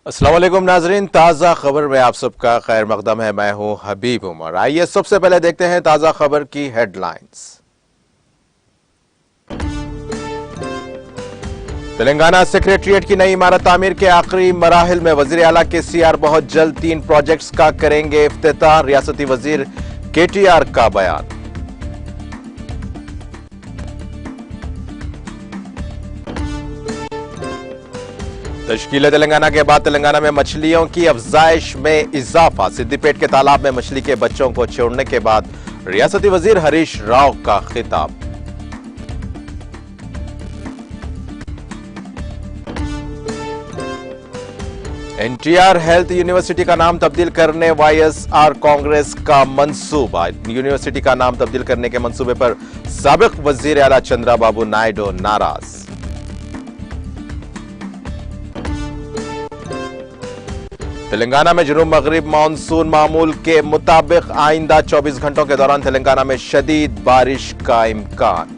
अस्सलाम वालेकुम नाजरीन, ताज़ा खबर में आप सबका खैर मकदम है। मैं हूं हबीब उमर। आइए सबसे पहले देखते हैं ताज़ा खबर की हेडलाइंस। तेलंगाना सेक्रेटरिएट की नई इमारत तामीर के आखिरी मराहिल में वजीर आला केसीआर बहुत जल्द 3 प्रोजेक्ट्स का करेंगे इफ्तिताह। रियासती वजीर केटीआर का बयान। तश्कील तेलंगाना के बाद तेलंगाना में मछलियों की अफजाइश में इजाफा। सिद्दीपेट के तालाब में मछली के बच्चों को छोड़ने के बाद रियासती वजीर हरीश राव का खिताब। एनटीआर हेल्थ यूनिवर्सिटी का नाम तब्दील करने वाईएसआर कांग्रेस का मंसूबा। यूनिवर्सिटी का नाम तब्दील करने के मंसूबे पर साबिक वजीर आला चंद्राबाबू नायडू नाराज। तेलंगाना में जुनूब मगरिब मानसून मामूल के मुताबिक आइंदा 24 घंटों के दौरान तेलंगाना में शदीद बारिश का इम्कान।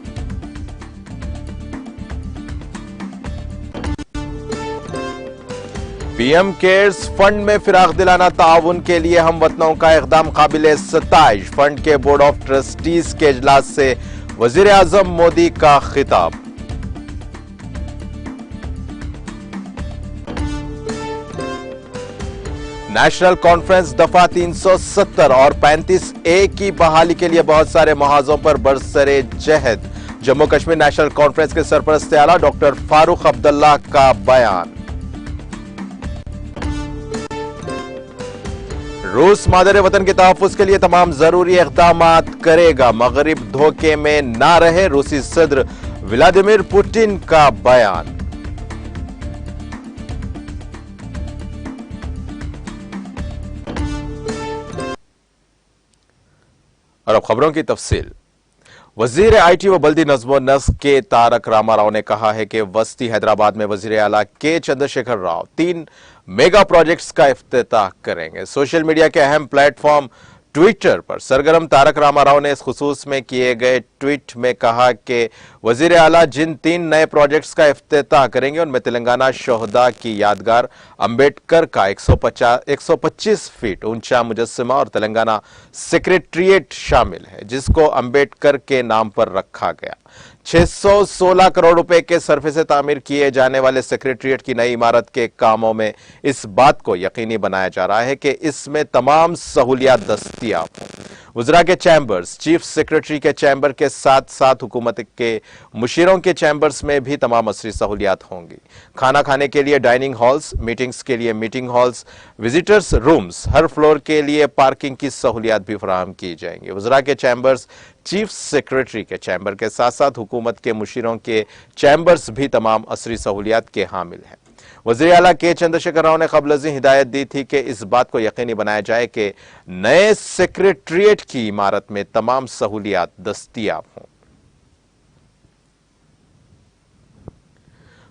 पीएम केयर्स फंड में फिराक दिलाना ताउन के लिए हम वतनों का इकदाम काबिल सताइश। फंड के बोर्ड ऑफ ट्रस्टीज के इजलास से वजीर आजम मोदी का खिताब। नेशनल कॉन्फ्रेंस दफा 370 और 35A की बहाली के लिए बहुत सारे मुहाजों पर बरसरे जहद। जम्मू कश्मीर नेशनल कॉन्फ्रेंस के सरपरस्त आला डॉक्टर फारूक अब्दुल्ला का बयान। रूस मादर वतन के तहफ्फुज़ के लिए तमाम जरूरी इक़दाम करेगा। मगरिब धोखे में ना रहे, रूसी सदर व्लादिमीर पुतिन का बयान। और अब खबरों की तफसील। वजीर आईटी व बल्दी नज़्म नस्क के तारक रामाराव ने कहा है कि वस्ती हैदराबाद में वजीर आला के चंद्रशेखर राव 3 मेगा प्रोजेक्ट्स का इफ्तिताह करेंगे। सोशल मीडिया के अहम प्लेटफॉर्म ट्विटर पर सरगर्म तारक रामाराव ने इस खुसूस में किए गए ट्वीट में कहा कि वजीर आला जिन 3 नए प्रोजेक्ट्स का इफ्तिताह करेंगे उनमें तेलंगाना शोहदा की यादगार, अंबेडकर का 125 फीट ऊंचा मुजस्समा और तेलंगाना सेक्रेटरिएट शामिल है, जिसको अंबेडकर के नाम पर रखा गया। 616 करोड़ रुपए के सरफे से तामीर किए जाने वाले सेक्रेटरिएट की नई इमारत के कामों में इस बात को यकीनी बनाया जा रहा है कि इसमें तमाम सहूलियात दस्तयाब हों। वज़रा के चैम्बर्स, चीफ सेक्रेटरी के चैम्बर के साथ साथ हुकूमत के मुशीरों के चैम्बर्स में भी तमाम असरी सहूलियात होंगी। खाना खाने के लिए डाइनिंग हॉल्स, मीटिंग्स के लिए मीटिंग हॉल्स, विजिटर्स रूम्स, हर फ्लोर के लिए पार्किंग की सहूलियात भी फराहम की जाएंगी। वज़रा के चैम्बर्स, चीफ सेक्रेटरी के चैम्बर के साथ साथ हुकूमत के मुशीरों के चैम्बर्स भी तमाम असरी सहूलियात के हामिल हैं। वज़ीर आला के चंद्रशेखर राव ने क़ब्ल हिदायत दी थी कि इस बात को यकीनी बनाया जाए कि नए सेक्रेटरिएट की इमारत में तमाम सहूलियात दस्तयाब हों।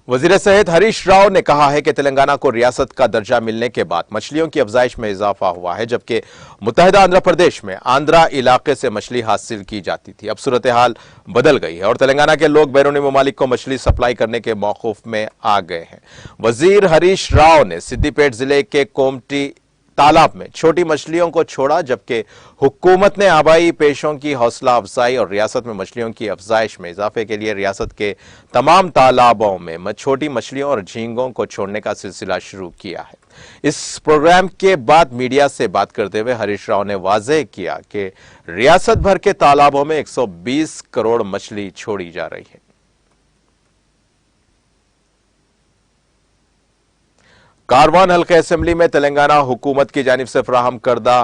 वजीर सेहत हरीश राव ने कहा है कि तेलंगाना को रियासत का दर्जा मिलने के बाद मछलियों की अफजाइश में इजाफा हुआ है, जबकि मुत्तहिदा आंध्र प्रदेश में आंध्रा इलाके से मछली हासिल की जाती थी। अब सूरत हाल बदल गई है और तेलंगाना के लोग बैरूनी ममालिक को मछली सप्लाई करने के मौकूफ में आ गए हैं। वजीर हरीश राव ने सिद्दीपेट जिले के कोमटी तालाब में छोटी मछलियों को छोड़ा, जबकि हुकूमत ने आबाई पेशों की हौसला अफजाई और रियासत में मछलियों की अफजाइश में इजाफे के लिए रियासत के तमाम तालाबों में छोटी मछलियों और झींगों को छोड़ने का सिलसिला शुरू किया है। इस प्रोग्राम के बाद मीडिया से बात करते हुए हरीश राव ने वाज़ेह किया कि रियासत भर के तालाबों में 120 करोड़ मछली छोड़ी जा रही है। कारवान हल्के असेंबली में तेलंगाना हुकूमत की जानिब से फराहम करदा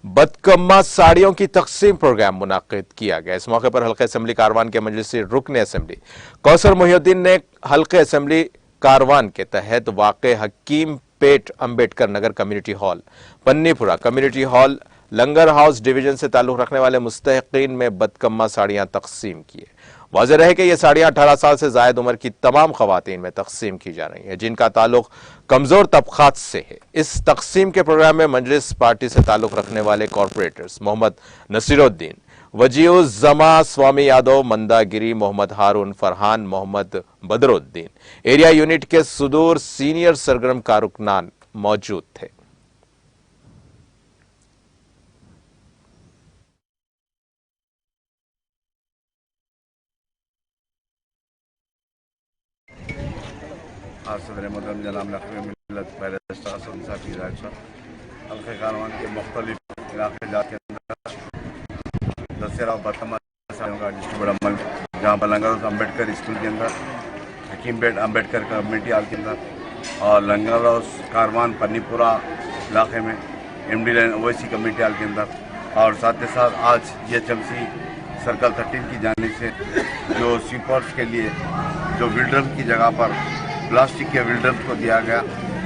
बदकम्मा साड़ियों की तकसीम प्रोग्राम मुनाकिद किया गया। इस मौके पर हल्के असेंबली कारवान के मजलिसी रुकन असेंबली कौसर मोहिउद्दीन ने हल्के असेंबली कारवान के तहत वाक़े हकीम पेट Ambedkar Nagar community hall, पन्नीपुरा community hall, लंगर हाउस डिवीजन से ताल्लुक रखने वाले मुस्तहिकीन में बदकम्मा साड़ियां तकसीम किए। वाज़ेह रहे कि यह साड़ियां 18 साल से जायद उम्र की तमाम खवातीन में तकसीम की जा रही हैं, जिनका ताल्लुक कमजोर तबकात से है। इस तकसीम के प्रोग्राम में मजलिस पार्टी से ताल्लुक रखने वाले कॉरपोरेटर्स मोहम्मद नसीरुद्दीन, वजीउज़्ज़मा स्वामी यादव, मंदागिरी, मोहम्मद हारून, फरहान, मोहम्मद बदरुद्दीन, एरिया यूनिट के सुदूर सीनियर सरगर्म कारकुनान मौजूद थे। आज सदर मदम जनाब नकवी मिलत बैरिस्टर असद साहब की हिदायत पर हल्के कारवान के मुख्तलिफ इलाके जाके दशहरा और बतमा का डिस्ट्रिक्ट अमल जहाँ पर लंगर अम्बेडकर स्कूल के अंदर हकीम बेट अम्बेडकर कम्युनिटी हॉल के अंदर और लंगर हाउस कारवान पन्नीपुरा इलाके में MD line Owaisi community hall के अंदर और साथ ही साथ आज GHMC सर्कल 13 की जानिब से जो स्वीपर्स के लिए जो विल्डर्स की जगह पर प्लास्टिक के विल्डर्स को दिया गया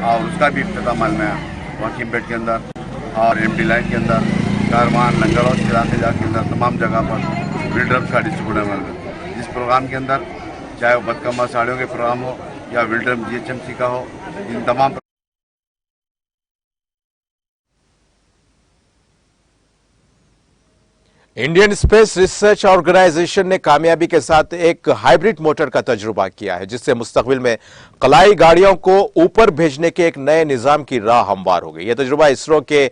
और उसका भी इफ्तिताम अमल में आया हकीम बेट के अंदर और MD लाइन के अंदर कारवान लंगर हाउस के इलाके के अंदर तमाम जगह पर विल्डर्स का डिस्ट्रीब्यूट अमल में। इस प्रोग्राम के अंदर चाहे वो बदकम्मा साड़ियों के प्रोग्राम हो या विल्डर्स GHMC का हो, इन तमाम इंडियन स्पेस रिसर्च ऑर्गेनाइजेशन ने कामयाबी के साथ एक हाइब्रिड मोटर का तजुर्बा किया है, जिससे मुस्तकबिल में कलाई गाड़ियों को ऊपर भेजने के एक नए निजाम की राह हमवार हो गई। यह तजुर्बा इसरो के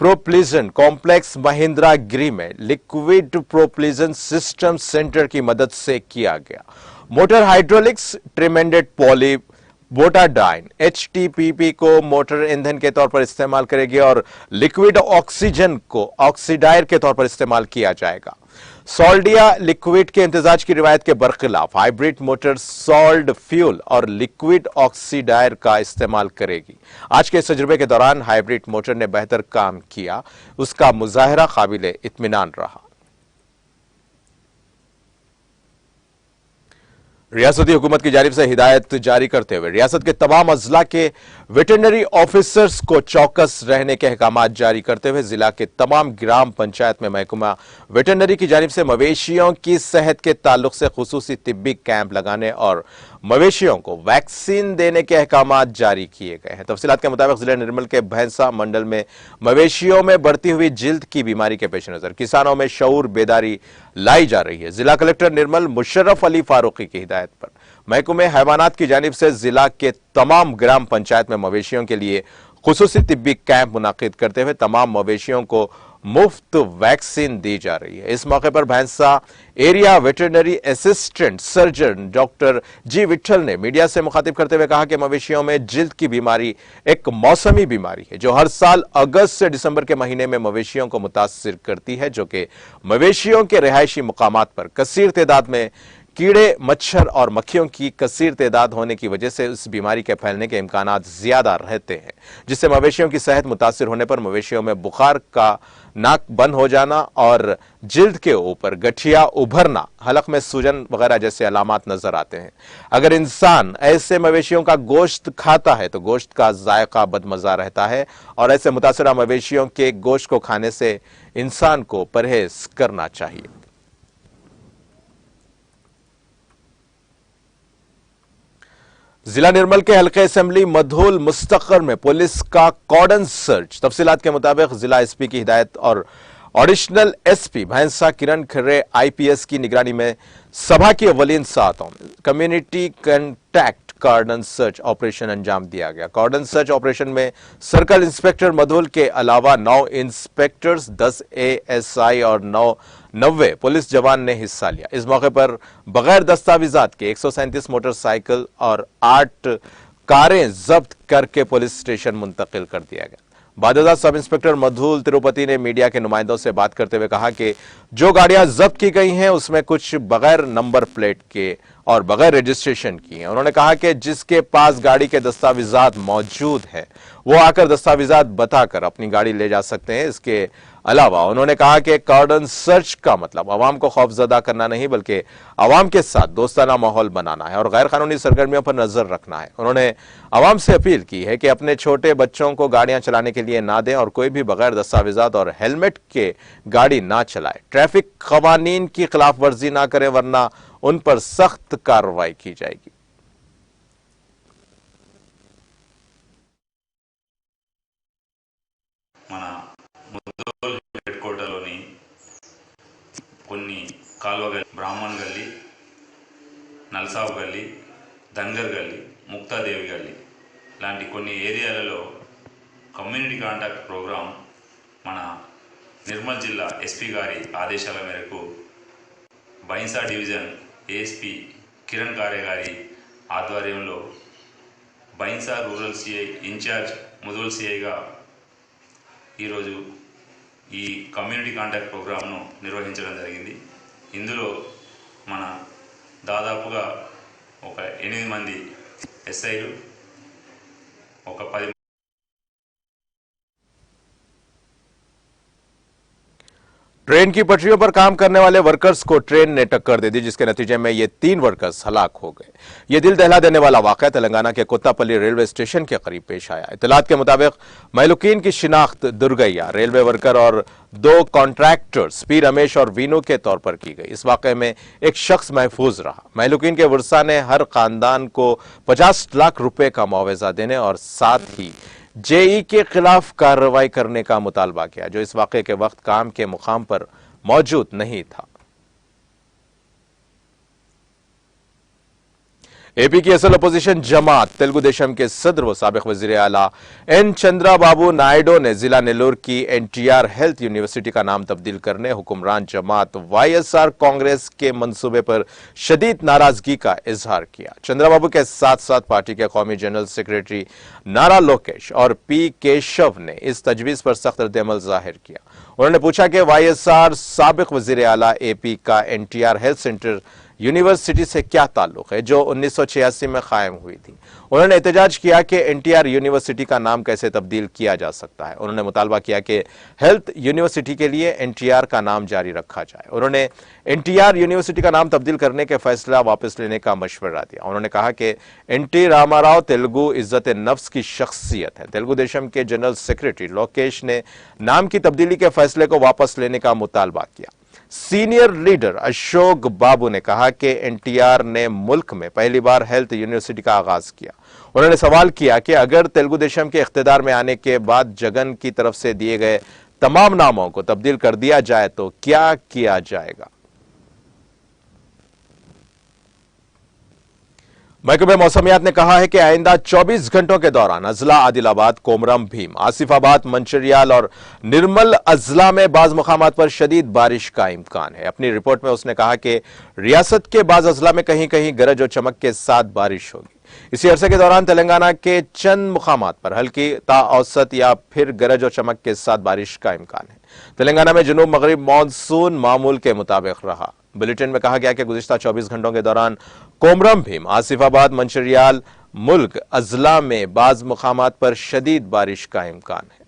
प्रोपल्शन कॉम्प्लेक्स महिंद्रागिरी में लिक्विड प्रोपल्शन सिस्टम सेंटर की मदद से किया गया। मोटर हाइड्रोलिक्स ट्रिमेंडेड पॉली बोटाडाइन HTPP को मोटर ईंधन के तौर पर इस्तेमाल करेगी और लिक्विड ऑक्सीजन को ऑक्सीडायर के तौर पर इस्तेमाल किया जाएगा। सॉल्ट या लिक्विड के इम्तिजाज की रिवायत के बरखिलाफ हाइब्रिड मोटर सॉल्ट फ्यूल और लिक्विड ऑक्सीडायर का इस्तेमाल करेगी। आज के इस तजुर्बे के दौरान हाइब्रिड मोटर ने बेहतर काम किया, उसका मुजाहरा काबिले इत्मीनान रहा। रियासती हुकूमत की जानिब से हिदायत जारी करते हुए रियासत के तमाम अजला के वेटरनरी ऑफिसर्स को चौकस रहने के अहकाम जारी करते हुए जिला के तमाम ग्राम पंचायत में महकमा वेटरनरी की जानिब से मवेशियों की सेहत के ताल्लुक से खुसूसी तिब्बी कैंप लगाने और मवेशियों को वैक्सीन देने के अहकाम जारी किए गए हैं। तफसीलात के मुताबिक जिले निर्मल के भैंसा मंडल में मवेशियों में बढ़ती हुई जिल्द की बीमारी के पेश नजर किसानों में शऊर बेदारी लाई जा रही है। जिला कलेक्टर निर्मल मुशर्रफ अली फारूकी की हिदायत पर महकमे हैवानात की जानिब से जिला के तमाम ग्राम पंचायत में मवेशियों के लिए खुसूसी तिब्बी कैंप मुनाकिद करते हुए तमाम मवेशियों को मुफ्त वैक्सीन दी जा रही है। इस मौके पर Bhainsa area veterinary assistant surgeon doctor G Vithal ने मीडिया से मुखातिब करते हुए कहा कि मवेशियों में जिल्द की बीमारी एक मौसमी बीमारी है जो हर साल अगस्त से दिसंबर के महीने में मवेशियों को मुतासिर करती है, जो कि मवेशियों के रिहायशी मुकामात पर कसीर तादाद में कीड़े मच्छर और मक्खियों की कसीर तादाद होने की वजह से इस बीमारी के फैलने के इम्कानात ज्यादा रहते हैं, जिससे मवेशियों की सेहत मुतासिर होने पर मवेशियों में बुखार का नाक बंद हो जाना और जिल्द के ऊपर गठिया उभरना, हलक में सूजन वगैरह जैसे अलामात नजर आते हैं। अगर इंसान ऐसे मवेशियों का गोश्त खाता है तो गोश्त का जायका बदमजा रहता है और ऐसे मुतासरा मवेशियों के गोश्त को खाने से इंसान को परहेज करना चाहिए। जिला निर्मल के हल्के असेंबली मधोल मुस्तकर में पुलिस का कॉर्डन सर्च। तफसीलात के मुताबिक जिला SP की हिदायत और एडिशनल SP भैंसा किरण खर्रे IPS की निगरानी में सभा की अवलीन सातों में कम्युनिटी कंटैक्ट कॉर्डन सर्च ऑपरेशन अंजाम दिया गया। कॉर्डन सर्च ऑपरेशन में सर्कल इंस्पेक्टर मधुल के अलावा 9 इंस्पेक्टर्स, 10 ASI और 90 पुलिस जवान ने हिस्सा लिया। इस मौके पर बगैर दस्तावेजात के 137 मोटरसाइकिल और 8 कारें जब्त करके पुलिस स्टेशन मुंतकिल कर दिया गया। बादशाह सब इंस्पेक्टर मधुल तिरुपति ने मीडिया के नुमाइंदों से बात करते हुए कहा कि जो गाड़ियां जब्त की गई हैं उसमें कुछ बगैर नंबर प्लेट के और बगैर रजिस्ट्रेशन की हैं। उन्होंने कहा कि जिसके पास गाड़ी के दस्तावेजात मौजूद हैं वो आकर दस्तावेजात बताकर अपनी गाड़ी ले जा सकते हैं। इसके अलावा उन्होंने कहा कि कॉर्डन सर्च का मतलब अवाम को खौफजदा करना नहीं बल्कि अवाम के साथ दोस्ताना माहौल बनाना है और गैर कानूनी सरगर्मियों पर नजर रखना है। उन्होंने अवाम से अपील की है कि अपने छोटे बच्चों को गाड़ियां चलाने के लिए ना दें और कोई भी बगैर दस्तावेजात और हेलमेट के गाड़ी ना चलाए। ट्रैफिक कवानीन की खिलाफ वर्जी ना करें वरना उन पर सख्त कार्रवाई की जाएगी। హెడ్ క్వార్టర్లోని కొన్ని కాల్వ గల్లీ, బ్రాహ్మణ్ గల్లీ, నల్సాబ్ గల్లీ, ధన్గర్ గల్లీ, ముక్తాదేవి గల్లీ లాంటి కొన్ని ఏరియాలలో కమ్యూనిటీ కాంటాక్ట్ ప్రోగ్రాం మన నిర్మల్ జిల్లా ఎస్పీ గారి ఆదేశాల మేరకు బైన్సా డివిజన్ ఏఎస్పీ కిరణ్ కారే గారి ఆధ్వర్యంలో Bhainsa rural CI incharge Mudhol సిఐగా ఈరోజు ఈ కమ్యూనిటీ కాంటాక్ట్ ప్రోగ్రాంను నిర్వహించడం జరిగింది. ఇందులో మన దాదాపుగా ఒక 8 మంది ఎస్ఐలు, ఒక 10 ट्रेन की पटरियों पर काम करने वाले वर्कर्स को ट्रेन ने टक्कर दे दी, जिसके नतीजे में ये 3 वर्कर्स हलाक हो गए। ये दिल दहला देने वाला वाकया तेलंगाना के कुत्तापल्ली रेलवे स्टेशन के करीब पेश आया। इत्तलात के मुताबिक महलुकीन की शिनाख्त दुर्गैया, रेलवे वर्कर और 2 कॉन्ट्रैक्टर्स पी रमेश और वीनू के तौर पर की गई। इस वाकये में एक शख्स महफूज रहा। महलुकीन के वर्सा ने हर खानदान को 50 लाख रुपए का मुआवजा देने और साथ ही जेई के खिलाफ कार्रवाई करने का मुतालबा किया, जो इस वाकये के वक्त काम के मुकाम पर मौजूद नहीं था। एपी की असल अपोजिशन जमात तेलुगु देशम के सदर व साबिक वजीर आला एन चंद्राबाबू नायडू ने जिला नेल्लोर की एनटीआर हेल्थ यूनिवर्सिटी का नाम तब्दील करने हुक्मरान जमात वाईएसआर कांग्रेस के मंसूबे पर शदीद नाराजगी का इजहार किया। चंद्राबाबू के साथ साथ पार्टी के कौमी जनरल सेक्रेटरी नारा लोकेश और पी केशव ने इस तजवीज पर सख्त रद्द-ए-अमल जाहिर किया। उन्होंने पूछा कि वाईएसआर साबिक वजीर आला एपी का एनटीआर हेल्थ सेंटर यूनिवर्सिटी से क्या ताल्लुक है, जो 1986 में कायम हुई थी। उन्होंने एहतजाज किया कि एनटीआर यूनिवर्सिटी का नाम कैसे तब्दील किया जा सकता है। उन्होंने मुतालबा किया कि हेल्थ यूनिवर्सिटी के लिए एनटीआर का नाम जारी रखा जाए। उन्होंने एनटीआर यूनिवर्सिटी का नाम तब्दील करने के फैसला वापस लेने का मशवरा दिया। उन्होंने कहा कि एनटी रामाराव तेलुगु इज्जत नफ्स की शख्सियत है। तेलुगु देशम के जनरल सेक्रेटरी लोकेश ने नाम की तब्दीली के फैसले को वापस लेने का मुतालबा किया। सीनियर लीडर अशोक बाबू ने कहा कि एनटीआर ने मुल्क में पहली बार हेल्थ यूनिवर्सिटी का आगाज किया। उन्होंने सवाल किया कि अगर तेलुगु देशम के इख्तिदार में आने के बाद जगन की तरफ से दिए गए तमाम नामों को तब्दील कर दिया जाए तो क्या किया जाएगा। महकमे मौसमियात ने कहा है कि आइंदा 24 घंटों के दौरान अजला, आदिलाबाद, कोमरम भीम, आसिफाबाद, मंचिरियाल और निर्मल अजला में बाज मुकामात पर शदीद बारिश का इम्कान है। अपनी रिपोर्ट में उसने कहा कि रियासत के बाज अजला में कहीं कहीं गरज और चमक के साथ बारिश होगी। इसी अरसे के दौरान तेलंगाना के चंद मुकामात पर हल्की ता औसत या फिर गरज और चमक के साथ बारिश का इम्कान है। तेलंगाना में जुनूब मगरिब मानसून मामूल के मुताबिक रहा। बुलेटिन में कहा गया कि गुज़िश्ता 24 घंटों के दौरान कोमरम भीम, आसिफाबाद, मंचिरियाल, मुल्क अजला में बाज मुकामात पर शदीद बारिश का इम्कान है।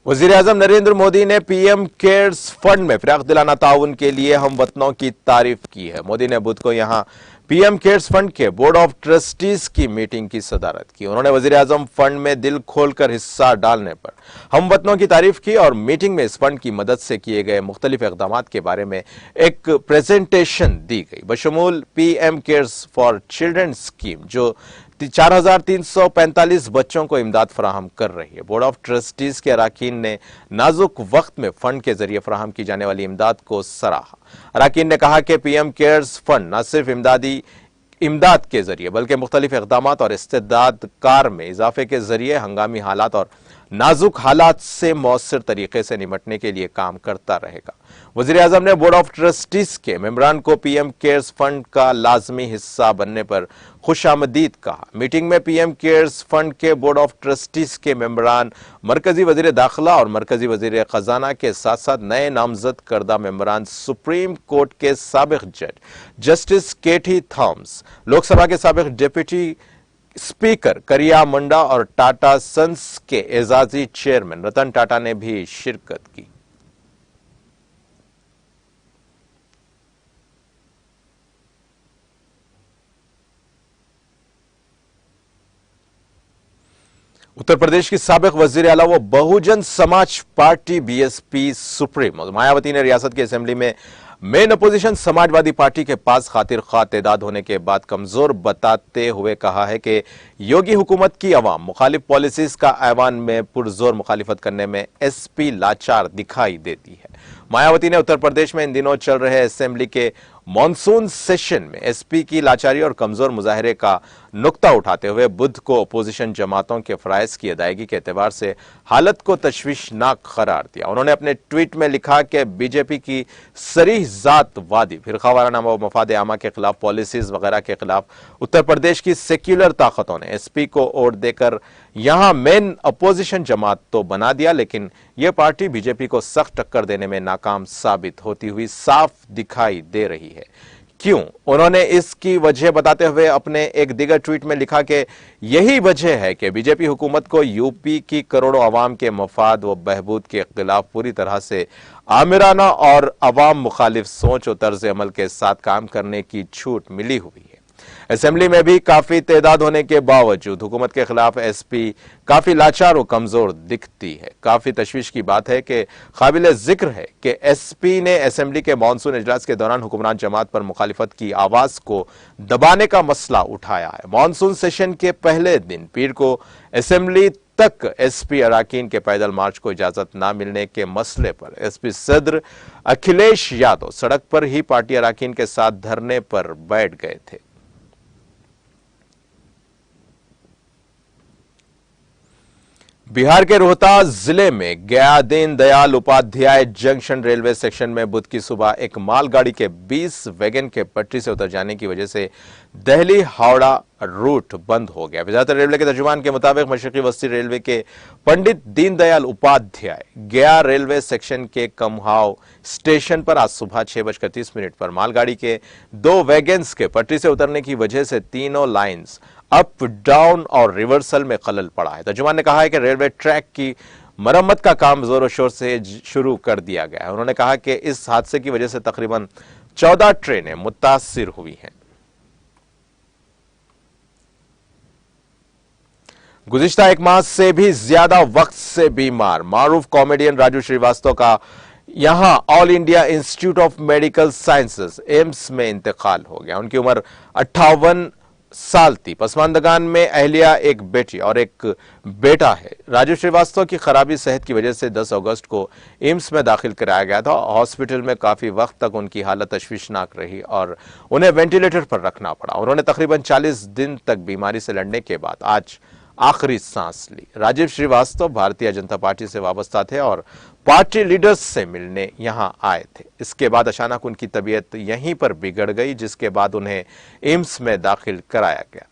वज़ीर-ए-आज़म नरेंद्र मोदी ने पीएम केयर्स फंड में फिराक दिलाना ताउन के लिए हम वतनों की तारीफ की है। मोदी ने बुध को यहां पीएम केयर्स फंड के बोर्ड ऑफ ट्रस्टीज की मीटिंग की सदारत की। उन्होंने वज़ीर-ए-आज़म फंड में दिल खोलकर हिस्सा डालने पर हम वतनों की तारीफ की और मीटिंग में इस फंड की मदद से किए गए मुख्तलिफ इक़दामात के बारे में एक प्रेजेंटेशन दी गई, बशमूल PM cares for children scheme, जो 4345 बच्चों को इमदाद फराहम कर रही है। बोर्ड ऑफ ट्रस्टीज के अराकीन ने नाजुक वक्त में फंड के जरिए फराहम की जाने वाली इमदाद को सराहा। अराकीन ने कहा कि पीएम केयर्स फंड न सिर्फ इमदाद के जरिए बल्कि मुख्तलिफ इक़दामात और इस्तेदाद कार में इजाफे के जरिए हंगामी हालात और नाजुक हालात से मौसर तरीके से निपटने के लिए काम करता रहेगा। वज़ीर-ए-आज़म ने बोर्ड ऑफ ट्रस्टीज के मेंबरान को पीएम केयर्स फंड का लाजमी हिस्सा बनने पर खुशामदीद कहा। मीटिंग में पीएम केयर्स फंड के बोर्ड ऑफ ट्रस्टीज के मेंबरान, मरकजी वज़ीर दाखिला और मरकजी वज़ीर खजाना के साथ साथ नए नामजद करदा मेंबरान, सुप्रीम कोर्ट के साबिक जज जस्टिस केटी थॉम्स, लोकसभा के साबिक डिप्टी स्पीकर करिया मुंडा और टाटा सन्स के एजाजी चेयरमैन रतन टाटा ने भी शिरकत की। उत्तर प्रदेश की साबिक वजीर आला व Bahujan Samaj party BSP supreme Mayawati ने रियासत की असेंबली में मेन अपोजिशन समाजवादी पार्टी के पास खातिर खा तादाद होने के बाद कमजोर बताते हुए कहा है कि योगी हुकूमत की अवाम मुखालिफ पॉलिसीज का ऐवान में पुरजोर मुखालिफत करने में एसपी लाचार दिखाई देती है। मायावती ने उत्तर प्रदेश में इन दिनों चल रहे असेंबली के मॉनसून सेशन में एसपी की लाचारी और कमजोर मुजाहरे का नुक्ता उठाते हुए बुध को अपोजिशन जमातों के फराइज की अदायगी के एतबार से हालत को तशवीशनाक करार दिया। उन्होंने अपने ट्वीट में लिखा कि बीजेपी की सरीह जातवादी फिरकावाराना व मफाद आमा के खिलाफ पॉलिसीज वगैरह के खिलाफ उत्तर प्रदेश की सेक्युलर ताकतों ने एसपी को वोट देकर यहां मेन अपोजिशन जमात तो बना दिया, लेकिन यह पार्टी बीजेपी को सख्त टक्कर देने में नाकाम साबित होती हुई साफ दिखाई दे रही है। क्यों? उन्होंने इसकी वजह बताते हुए अपने एक दिगर ट्वीट में लिखा कि यही वजह है कि बीजेपी हुकूमत को यूपी की करोड़ों अवाम के मफाद व बहबूद के खिलाफ पूरी तरह से आमिराना और अवाम मुखालिफ सोच और तर्ज अमल के साथ काम करने की छूट मिली हुई है। असेंबली में भी काफी तादाद होने के बावजूद हुकूमत के खिलाफ एसपी काफी लाचार और कमजोर दिखती है। काफी तशवीश की बात है कि काबिल जिक्र है कि एसपी ने असेंबली के मानसून इजलास के दौरान हुक्मरान जमात पर मुखालिफत की आवाज को दबाने का मसला उठाया है। मानसून सेशन के पहले दिन पीर को असेंबली तक एसपी अराकीन के पैदल मार्च को इजाजत न मिलने के मसले पर एसपी सदर अखिलेश यादव सड़क पर ही पार्टी अराकीन के साथ धरने पर बैठ गए थे। बिहार के रोहतास जिले में Gaya Deen Dayal Upadhyaya junction railway section में बुध की सुबह एक मालगाड़ी के 20 वैगन के पटरी से उतर जाने की वजह से दिल्ली हावड़ा रूट बंद हो गया। वजारत रेलवे के तर्जुमान के मुताबिक मशरकी वस्ती रेलवे के पंडित दीनदयाल उपाध्याय गया रेलवे सेक्शन के कमहाव स्टेशन पर आज सुबह 6:30 पर मालगाड़ी के 2 वैगन्स के पटरी से उतरने की वजह से तीनों लाइन्स अप डाउन और रिवर्सल में खलल पड़ा है। तर्जुमान ने कहा है कि रेलवे ट्रैक की मरम्मत का काम जोरों शोर से शुरू कर दिया गया है। उन्होंने कहा कि इस हादसे की वजह से तकरीबन 14 ट्रेनें मुतासिर हुई हैं। गुज़िश्ता 1 माह से भी ज्यादा वक्त से बीमार मारूफ कॉमेडियन राजू श्रीवास्तव का यहां all India institute of medical sciences AIIMS में इंतकाल हो गया। उनकी उम्र 58 साल थी। पसमानदगान में अहलिया, एक बेटी और एक बेटा है। राजू श्रीवास्तव की खराबी सेहत की वजह से 10 अगस्त को एम्स में दाखिल कराया गया था। हॉस्पिटल में काफी वक्त तक उनकी हालत तशवीशनाक रही और उन्हें वेंटिलेटर पर रखना पड़ा। उन्होंने तकरीबन 40 दिन तक बीमारी से लड़ने के बाद आज आखिरी सांस ली। राजीव श्रीवास्तव भारतीय जनता पार्टी से वाबस्ता थे और पार्टी लीडर्स से मिलने यहां आए थे। इसके बाद अचानक उनकी तबीयत यहीं पर बिगड़ गई, जिसके बाद उन्हें एम्स में दाखिल कराया गया।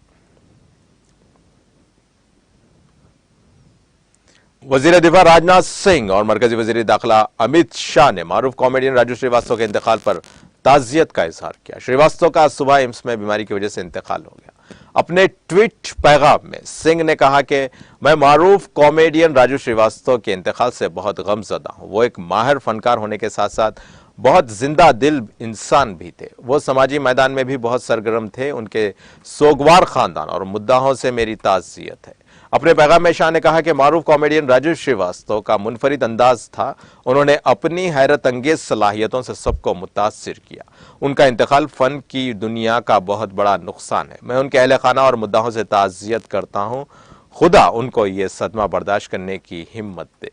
वजीर दिफा राजनाथ सिंह और मरकजी वजीर दाखिला अमित शाह ने मारूफ कॉमेडियन राजू श्रीवास्तव के इंतकाल पर ताजियत का इजहार किया। श्रीवास्तव का सुबह एम्स में बीमारी की वजह से इंतकाल हो गया। अपने ट्वीट पैगाम में सिंह ने कहा कि मैं मारूफ कॉमेडियन राजू श्रीवास्तव के इंतकाल से बहुत गमज़दा हूं। वो एक माहिर फनकार होने के साथ साथ बहुत जिंदा दिल इंसान भी थे। वो समाजी मैदान में भी बहुत सरगर्म थे। उनके सोगवार खानदान और मुद्दाहों से मेरी ताज़ियत है। अपने पैगाम में शाह ने कहा कि मारूफ कॉमेडियन राजू श्रीवास्तव का मुनफरिद अंदाज था। उन्होंने अपनी हैरत अंगेज सलाहियतों से सबको मुतासिर किया। उनका इंतकाल फन की दुनिया का बहुत बड़ा नुकसान है। मैं उनके अहले खाना और मुद्दाहों से ताज़ियत करता हूं। खुदा उनको ये सदमा बर्दाश्त करने की हिम्मत दे।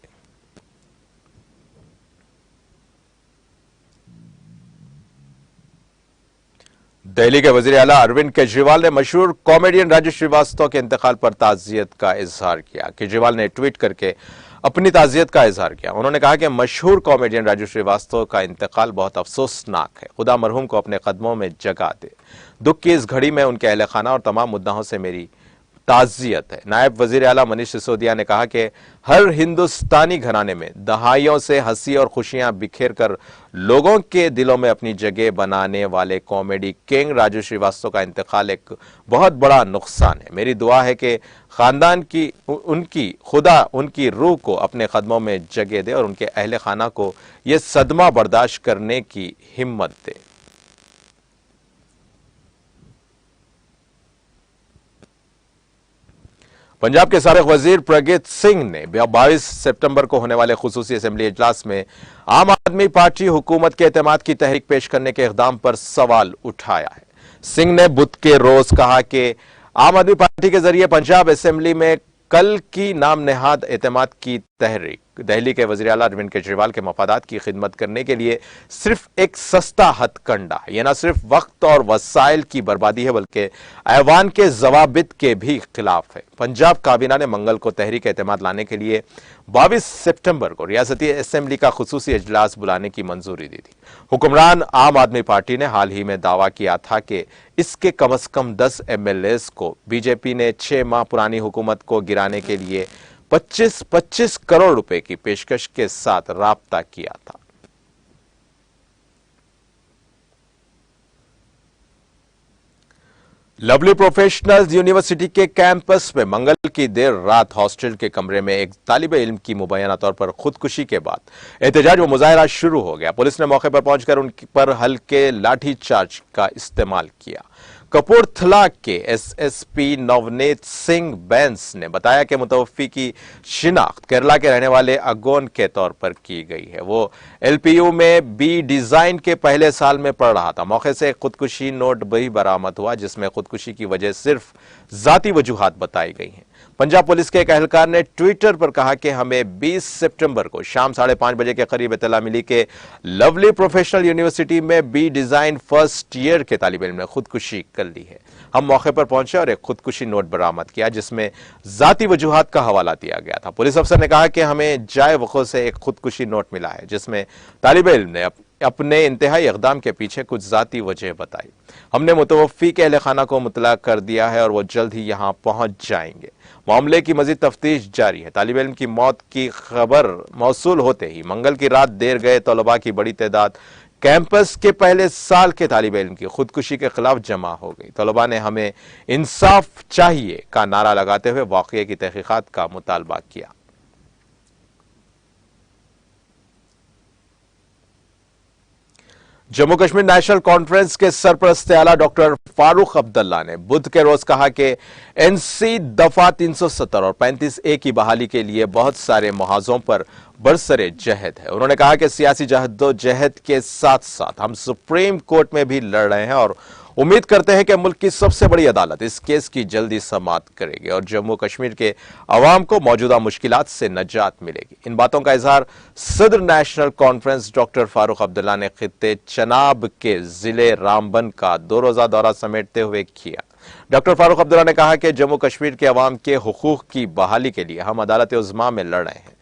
दिल्ली के वजीर आला अरविंद केजरीवाल ने मशहूर कॉमेडियन राजू श्रीवास्तव के इंतकाल पर ताज़ियत का इजहार किया। केजरीवाल ने ट्वीट करके अपनी ताज़ियत का इजहार किया। उन्होंने कहा कि मशहूर कॉमेडियन राजू श्रीवास्तव का इंतकाल बहुत अफसोसनाक है। खुदा मरहूम को अपने कदमों में जगह दे। दुख की इस घड़ी में उनके अहले खाना और तमाम मुद्दाहों से मेरी ताज़ियत है। नायब वजीर आला मनीष सिसोदिया ने कहा कि हर हिंदुस्तानी घराने में दहाइयों से हंसी और खुशियां बिखेर कर लोगों के दिलों में अपनी जगह बनाने वाले कॉमेडी किंग राजू श्रीवास्तव का इंतकाल एक बहुत बड़ा नुकसान है। मेरी दुआ है कि खानदान की खुदा उनकी रूह को अपने कदमों में जगह दे और उनके अहले खाना को यह सदमा बर्दाश्त करने की हिम्मत दे। पंजाब के साबिक वजीर प्रगत सिंह ने 22 सितंबर को होने वाले खुसूसी असेंबली इजलास में आम आदमी पार्टी हुकूमत के एतमाद की तहरीक पेश करने के इक़दाम पर सवाल उठाया है। सिंह ने बुध के रोज कहा कि आम आदमी पार्टी के जरिए पंजाब असेंबली में कल की नाम नेहाद एतमाद की तहरीक दिल्ली के वज़ीर आला अरविंद केजरीवाल के मफादात की खिदमत करने के लिए सिर्फ एक सस्ता हथकंडा है। यह न सिर्फ वक्त और वसाइल की बर्बादी है बल्कि ऐवान के जवाबित के भी खिलाफ है। पंजाब काबीना ने मंगल को तहरीक एतमाद लाने के लिए 22 सितंबर को रियासती असेंबली का खुसूसी इजलास बुलाने की मंजूरी दी थी। हुक्मरान आम आदमी पार्टी ने हाल ही में दावा किया था कि इसके कम से कम 10 MLAs को बीजेपी ने 6 माह पुरानी हुकूमत को गिराने के लिए 25-25 करोड़ रुपए की पेशकश के साथ राब्ता किया था। लवली प्रोफेशनल यूनिवर्सिटी के कैंपस में मंगल की देर रात हॉस्टल के कमरे में एक तालिबे इल्म की मुबैना तौर पर खुदकुशी के बाद एहतजाज व मुजाहरा शुरू हो गया। पुलिस ने मौके पर पहुंचकर उन पर हल्के लाठीचार्ज का इस्तेमाल किया। कपूरथला के SSP नवनीत सिंह बैंस ने बताया कि मुतवफ़्फ़ी की शिनाख्त केरला के रहने वाले अगोन के तौर पर की गई है। वो LPU में B डिजाइन के पहले साल में पढ़ रहा था। मौके से खुदकुशी नोट भी बरामद हुआ जिसमें खुदकुशी की वजह सिर्फ जाती वजूहात बताई गई हैं। पंजाब पुलिस के एक एहलकार ने ट्विटर पर कहा कि हमें 20 सितंबर को शाम 5:30 बजे के करीब इत्तला मिली कि लवली प्रोफेशनल यूनिवर्सिटी में B डिजाइन फर्स्ट ईयर के तालिब इल्म ने खुदकुशी कर ली है। हम मौके पर पहुंचे और एक खुदकुशी नोट बरामद किया जिसमें जाती वजूहात का हवाला दिया गया था। पुलिस अफसर ने कहा कि हमें जाए वक़्त से एक खुदकुशी नोट मिला है जिसमें तालिब इल्म ने अपने इंतहाई इक़दाम के पीछे कुछ जाती वजह बताई। हमने मुतवफ़्फ़ी के अहलखाना को मुतला कर दिया है और वो जल्द ही यहां पहुंच जाएंगे। मामले की मजीद तफ्तीश जारी है। तालिब इल्म की मौत की खबर मौसूल होते ही मंगल की रात देर गए तलबा की बड़ी तादाद कैंपस के पहले साल के तालिब इल्म की खुदकुशी के खिलाफ जमा हो गई। तलबा ने हमें इंसाफ चाहिए का नारा लगाते हुए वाक़ये की तहकीकात का मुतालबा किया। जम्मू कश्मीर नेशनल कॉन्फ्रेंस के सरपरस्त आला डॉक्टर फारूक अब्दुल्ला ने बुध के रोज कहा कि NC दफा 370 और 35A की बहाली के लिए बहुत सारे मुहाज़ों पर बरसरे जहद है। उन्होंने कहा कि सियासी जहदोजहद के साथ साथ हम सुप्रीम कोर्ट में भी लड़ रहे हैं और उम्मीद करते हैं कि मुल्क की सबसे बड़ी अदालत इस केस की जल्दी समाअत करेगी और जम्मू कश्मीर के अवाम को मौजूदा मुश्किलात से नजात मिलेगी। इन बातों का इजहार सदर national conference doctor Farooq Abdullah ने खित्ते चनाब के जिले रामबन का 2 रोजा दौरा समेटते हुए किया। डॉक्टर फारूक अब्दुल्ला ने कहा कि जम्मू कश्मीर के अवाम के हुकूक की बहाली के लिए हम अदालत उज़्मा में लड़ रहे हैं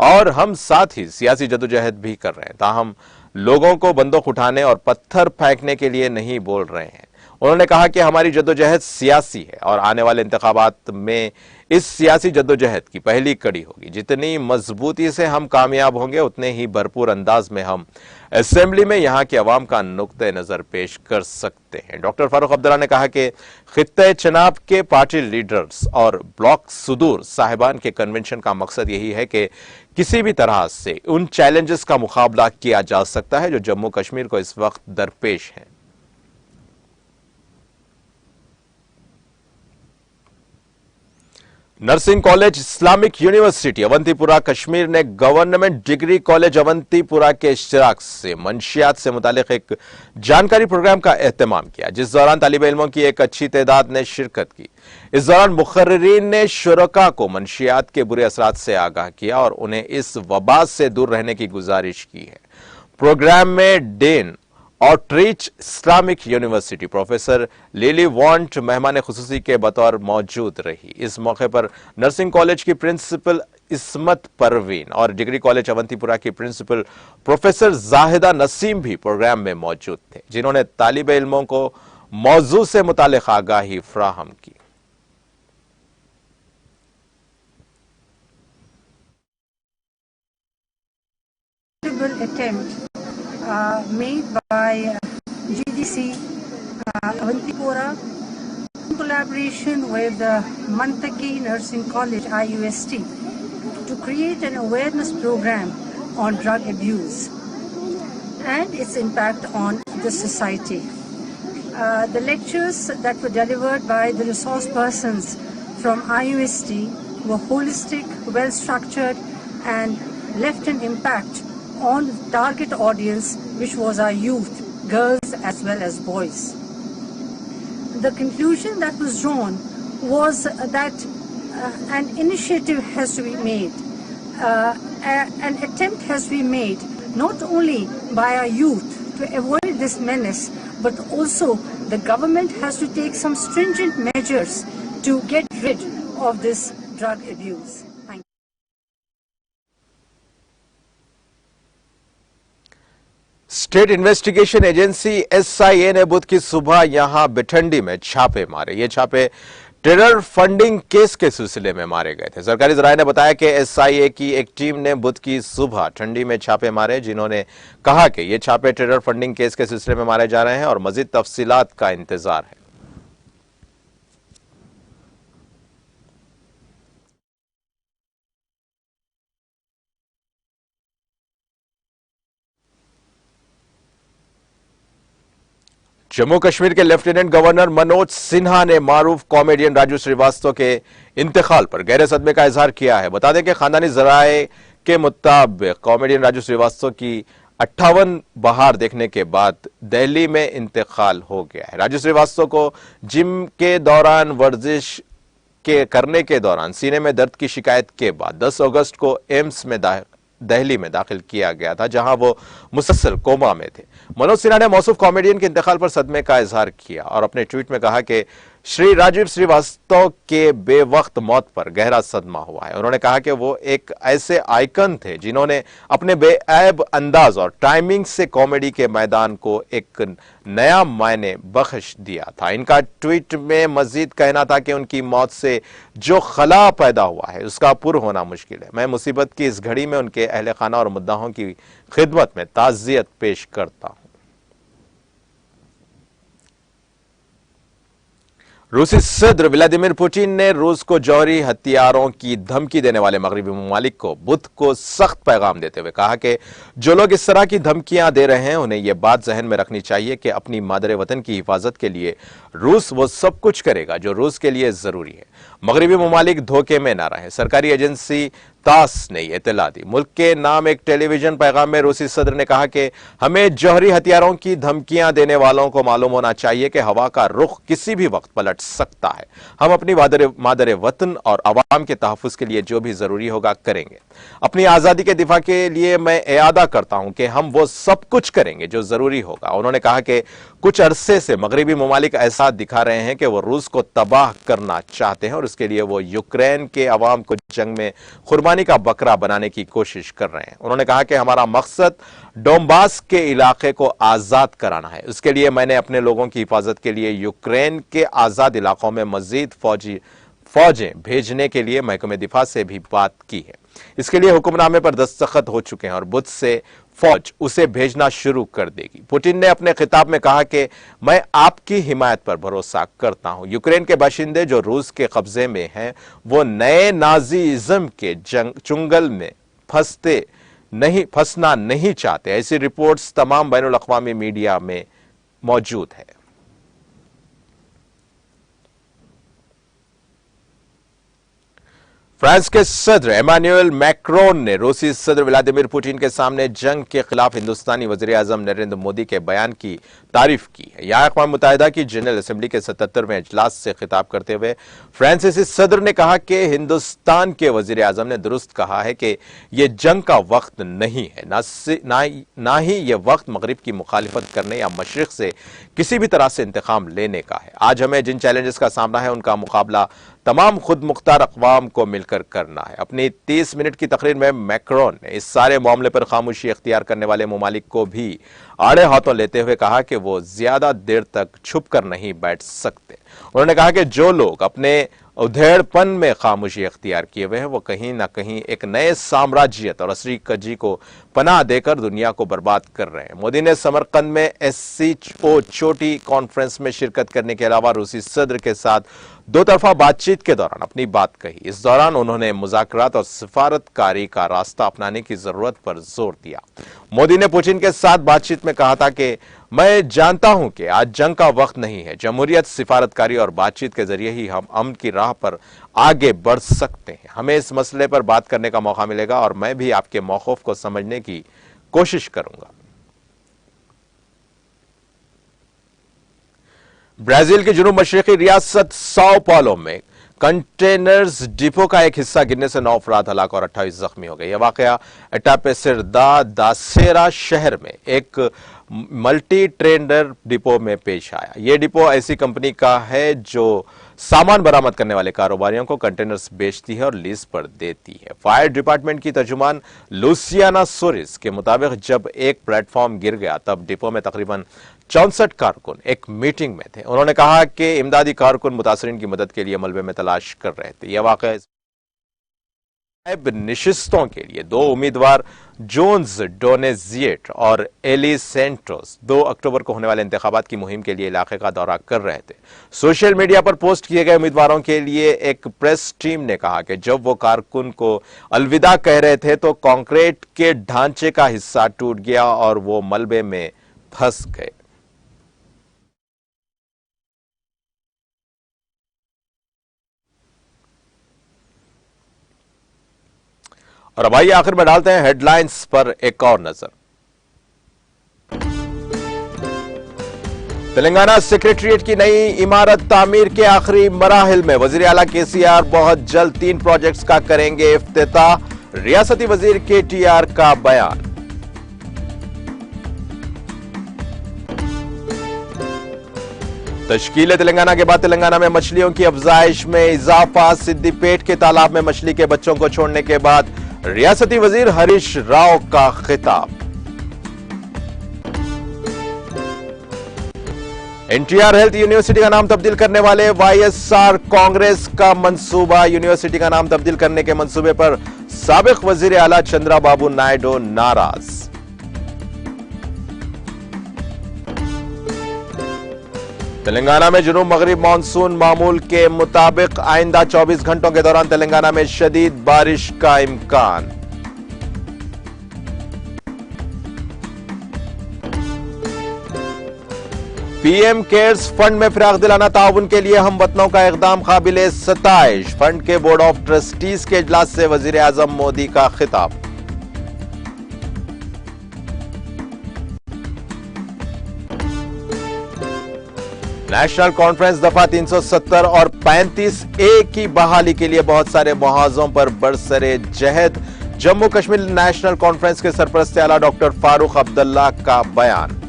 और हम साथ ही सियासी जदोजहद भी कर रहे हैं, ताहम लोगों को बंदूक उठाने और पत्थर फेंकने के लिए नहीं बोल रहे हैं। उन्होंने कहा कि हमारी जद्दोजहद सियासी है और आने वाले इंतखाबात में इस सियासी जद्दोजहद की पहली कड़ी होगी। जितनी मजबूती से हम कामयाब होंगे उतने ही भरपूर अंदाज में हम असेंबली में यहाँ के अवाम का नुक्ते नजर पेश कर सकते हैं। डॉक्टर फारूक अब्दुल्ला ने कहा कि खित्ते चनाब के पार्टी लीडर्स और ब्लॉक सुदूर साहिबान के कन्वेंशन का मकसद यही है कि किसी भी तरह से उन चैलेंजेस का मुकाबला किया जा सकता है जो जम्मू कश्मीर को इस वक्त दरपेश हैं। Nursing college Islamic university Awantipora Kashmir ने गवर्नमेंट डिग्री कॉलेज अवंतीपुरा के इश्तिराक से मंशियात से मुतालिक एक जानकारी प्रोग्राम का एहतमाम किया, जिस दौरान तालिब इल्मों की एक अच्छी तादाद ने शिरकत की। इस दौरान मुखर्रिरीन ने शुरका को मंशियात के बुरे असरात से आगाह किया और उन्हें इस वबा से दूर रहने की गुजारिश की है। प्रोग्राम में dean outreach Islamic university professor Lily Want मेहमान खुसूसी के बतौर मौजूद रही। इस मौके पर नर्सिंग कॉलेज की प्रिंसिपल इस्मत परवीन और डिग्री कॉलेज अवंतीपुरा की प्रिंसिपल प्रोफेसर जाहिदा नसीम भी प्रोग्राम में मौजूद थे, जिन्होंने तालिब इल्मों को मौजू से मुतालिक आगाही फ्राहम की। Made by GDC Avantipura in collaboration with Mantaki Nursing College IUST to create an awareness program on drug abuse and its impact on the society. The lectures that were delivered by the resource persons from IUST were holistic, well structured and left an impact on the target audience, which was our youth, girls as well as boys. The conclusion that was drawn was that an initiative has to be made an attempt has been made not only by our youth to avoid this menace, but also the government has to take some stringent measures to get rid of this drug abuse. Thank you. State investigation agency SIA ने बुध की सुबह यहां भिठंडी में छापे मारे। ये छापे terror funding case के सिलसिले में मारे गए थे। सरकारी जराये ने बताया कि एसआईए की एक टीम ने बुध की सुबह ठंडी में छापे मारे, जिन्होंने कहा कि ये छापे टेरर फंडिंग केस के सिलसिले में मारे जा रहे हैं और मजीद तफसीलात का इंतजार है। जम्मू कश्मीर के लेफ्टिनेंट गवर्नर मनोज सिन्हा ने मारूफ कॉमेडियन राजू श्रीवास्तव के इंतकाल पर गहरे सदमे का इजहार किया है। बता दें कि खानदानी जराये के मुताबिक कॉमेडियन राजू श्रीवास्तव की 58 बहार देखने के बाद दिल्ली में इंतकाल हो गया है। राजू श्रीवास्तव को जिम के दौरान वर्जिश के करने के दौरान सीने में दर्द की शिकायत के बाद 10 अगस्त को एम्स में दिल्ली में दाखिल किया गया था, जहां वो मुसलसल कोमा में थे। मनोज सिन्हा ने मौसूफ कॉमेडियन के इंतकाल पर सदमे का इजहार किया और अपने ट्वीट में कहा कि श्री राजीव श्रीवास्तव के बेवक्त मौत पर गहरा सदमा हुआ है। उन्होंने कहा कि वो एक ऐसे आइकन थे जिन्होंने अपने बेऐब अंदाज और टाइमिंग से कॉमेडी के मैदान को एक नया मायने बख्श दिया था। इनका ट्वीट में मजीद कहना था कि उनकी मौत से जो खला पैदा हुआ है उसका पुर होना मुश्किल है। मैं मुसीबत की इस घड़ी में उनके अहले खाना और मुद्दाहों की खिदमत में ताज़ियत पेश करता हूं। रूसी सदर व्लादिमीर पुतिन ने रूस को जौहरी हथियारों की धमकी देने वाले मगरबी ममालिक को बुध को सख्त पैगाम देते हुए कहा कि जो लोग इस तरह की धमकियां दे रहे हैं उन्हें यह बात जहन में रखनी चाहिए कि अपनी मादरे वतन की हिफाजत के लिए रूस वो सब कुछ करेगा जो रूस के लिए जरूरी है। मगरबी ममालिक धोखे में न रहे। सरकारी एजेंसी तास ने इत्तला दी। मुल्क के नाम एक टेलीविजन पैगाम में रूसी सदर ने कहा कि हमें जौहरी हथियारों की धमकियां देने वालों को मालूम होना चाहिए कि हवा का रुख किसी भी वक्त पलट सकता है। हम अपनी मादरे वतन और अवाम के तहफ़्फ़ुज़ के लिए जो भी जरूरी होगा करेंगे। अपनी आज़ादी के दिफा के लिए मैं इरादा करता हूं कि हम वो सब कुछ करेंगे जो जरूरी होगा। उन्होंने कहा कि कुछ अरसे से मगरबी ममालिक ऐसा दिखा रहे हैं कि वो रूस को तबाह करना चाहते हैं और इसके लिए वो यूक्रेन के अवाम को जंग में कुर्बानी का बकरा बनाने की कोशिश कर रहे हैं। उन्होंने कहा कि हमारा मकसद डोंबास के इलाके को आजाद कराना है। उसके लिए मैंने अपने लोगों की हिफाजत के लिए यूक्रेन के आजाद इलाकों में मजीद फौजें भेजने के लिए महकमे दिफा से भी बात की है। इसके लिए हुक्मनामे पर दस्तखत हो चुके हैं और बुध से फौज उसे भेजना शुरू कर देगी। पुतिन ने अपने खिताब में कहा कि मैं आपकी हिमायत पर भरोसा करता हूं। यूक्रेन के बाशिंदे जो रूस के कब्जे में हैं वो नए नाजीइज्म के चुंगल में फंसना नहीं चाहते। ऐसी रिपोर्ट्स तमाम बैनुल अक़वामी मीडिया में मौजूद है। फ्रांस के सदर इमानुएल मैक्रोन ने रूसी सदर व्लादिमीर पुतिन के सामने जंग के खिलाफ हिंदुस्तानी वज़ीर आज़म नरेंद्र मोदी के बयान की तारीफ की है। यहाँ अक़वाम मुत्तहिदा की जनरल असेंबली के 77वें इजलास से खिताब करते हुए फ्रांसीसी सदर ने कहा कि हिंदुस्तान के वज़ीर आज़म ने दुरुस्त कहा है कि यह जंग का वक्त नहीं है, ना ही यह वक्त मगरिब की मुखालिफत करने या मशरिक से किसी भी तरह से इंतकाम लेने का है। आज हमें जिन चैलेंजेस का सामना है उनका मुकाबला तमाम खुद मुख्तार अक़वाम को मिलकर करना है। अपनी 30 मिनट की तकरीर में मैक्रोन ने इस सारे मामले पर खामोशी इख्तियार करने वाले ममालिक को भी आड़े हाथों लेते हुए कहा कि वो ज्यादा देर तक छुप कर नहीं बैठ सकते। उन्होंने कहा कि जो लोग अपने उधेड़पन में खामोशी इख्तियार किए हुए हैं वो कहीं ना कहीं एक नए साम्राज्यत और असरी कजी को पनाह देकर दुनिया को बर्बाद कर रहे हैं। मोदी ने समरकंद में SCO चोटी कॉन्फ्रेंस में शिरकत करने के अलावा रूसी सदर के साथ दो तरफा बातचीत के दौरान अपनी बात कही। इस दौरान उन्होंने मुज़ाकरात और सिफारतकारी का रास्ता अपनाने की जरूरत पर जोर दिया। मोदी ने पुतिन के साथ बातचीत में कहा था कि मैं जानता हूं कि आज जंग का वक्त नहीं है। जमहूरियत, सिफारतकारी और बातचीत के जरिए ही हम अमन की राह पर आगे बढ़ सकते हैं। हमें इस मसले पर बात करने का मौका मिलेगा और मैं भी आपके मौक़िफ़ को समझने की कोशिश करूंगा। ब्राजील की जुनूब मशरिकी रियासत साओ पाउलो में कंटेनर्स डिपो का एक हिस्सा गिरने से 9 अफराद हलाक और 28 जख्मी हो गए। यह वाकया एटापेसिरदा दासेरा शहर में एक मल्टी ट्रेडर डिपो में पेश आया। यह डिपो ऐसी कंपनी का है जो सामान बरामद करने वाले कारोबारियों को कंटेनर्स बेचती है और लीज पर देती है। फायर डिपार्टमेंट की तर्जुमान लुसियाना सोरिस के मुताबिक जब एक प्लेटफॉर्म गिर गया तब डिपो में तकरीबन 64 कारकुन एक मीटिंग में थे। उन्होंने कहा कि इमदादी कारकुन मुतासरीन की मदद के लिए मलबे में तलाश कर रहे थे। यह वाकया निशिस्तों के लिए 2 उम्मीदवार जोन्स डोनेजिएट और एली सेंटोस 2 अक्टूबर को होने वाले इंतखाबात की मुहिम के लिए इलाके का दौरा कर रहे थे। सोशल मीडिया पर पोस्ट किए गए उम्मीदवारों के लिए एक प्रेस टीम ने कहा कि जब वो कारकुन को अलविदा कह रहे थे तो कंक्रीट के ढांचे का हिस्सा टूट गया और वो मलबे में फंस गए। और अब आइए आखिर में डालते हैं हेडलाइंस पर एक और नजर। तेलंगाना सेक्रेटरीट की नई इमारत तामीर के आखिरी मराहिल में। वजीर आला केसीआर बहुत जल्द 3 प्रोजेक्ट्स का करेंगे इफ्तिताह। रियासती वजीर केटीआर का बयान। तश्कील तेलंगाना के बाद तेलंगाना में मछलियों की अफजाइश में इजाफा। सिद्दीपेट के तालाब में मछली के बच्चों को छोड़ने के बाद रियासती वजीर हरीश राव का खिताब। एनटीआर हेल्थ यूनिवर्सिटी का नाम तब्दील करने वाले वाईएसआर कांग्रेस का मंसूबा। यूनिवर्सिटी का नाम तब्दील करने के मंसूबे पर साबिक वजीर आला चंद्राबाबू नायडू नाराज। तेलंगाना में जुनूब मगरिब मानसून मामूल के मुताबिक आइंदा 24 घंटों के दौरान तेलंगाना में शदीद बारिश का इम्कान। पीएम केयर्स फंड में फिराक दिलाना ताउन के लिए हमवतनों का इकदाम काबिले सताइश। फंड के बोर्ड ऑफ ट्रस्टीज के इजलास से वजीर आजम मोदी का खिताब। नेशनल कॉन्फ्रेंस दफा 370 और 35A की बहाली के लिए बहुत सारे मुहावजों पर बरसरे जहद। जम्मू कश्मीर नेशनल कॉन्फ्रेंस के सरपरस्त आला डॉक्टर फारूक अब्दुल्ला का बयान।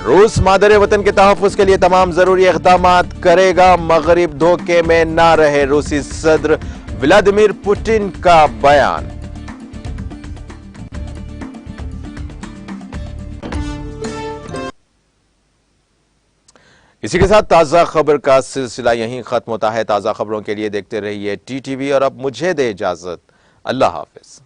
रूस मादरे वतन के तहफ्फुज के लिए तमाम जरूरी इक़दामात करेगा। मगरिब धोखे में ना रहे, रूसी सदर व्लादिमीर पुतिन का बयान। इसी के साथ ताजा खबर का सिलसिला यहीं खत्म होता है। ताजा खबरों के लिए देखते रहिए टीटीवी और अब मुझे दे इजाजत। अल्लाह हाफिज।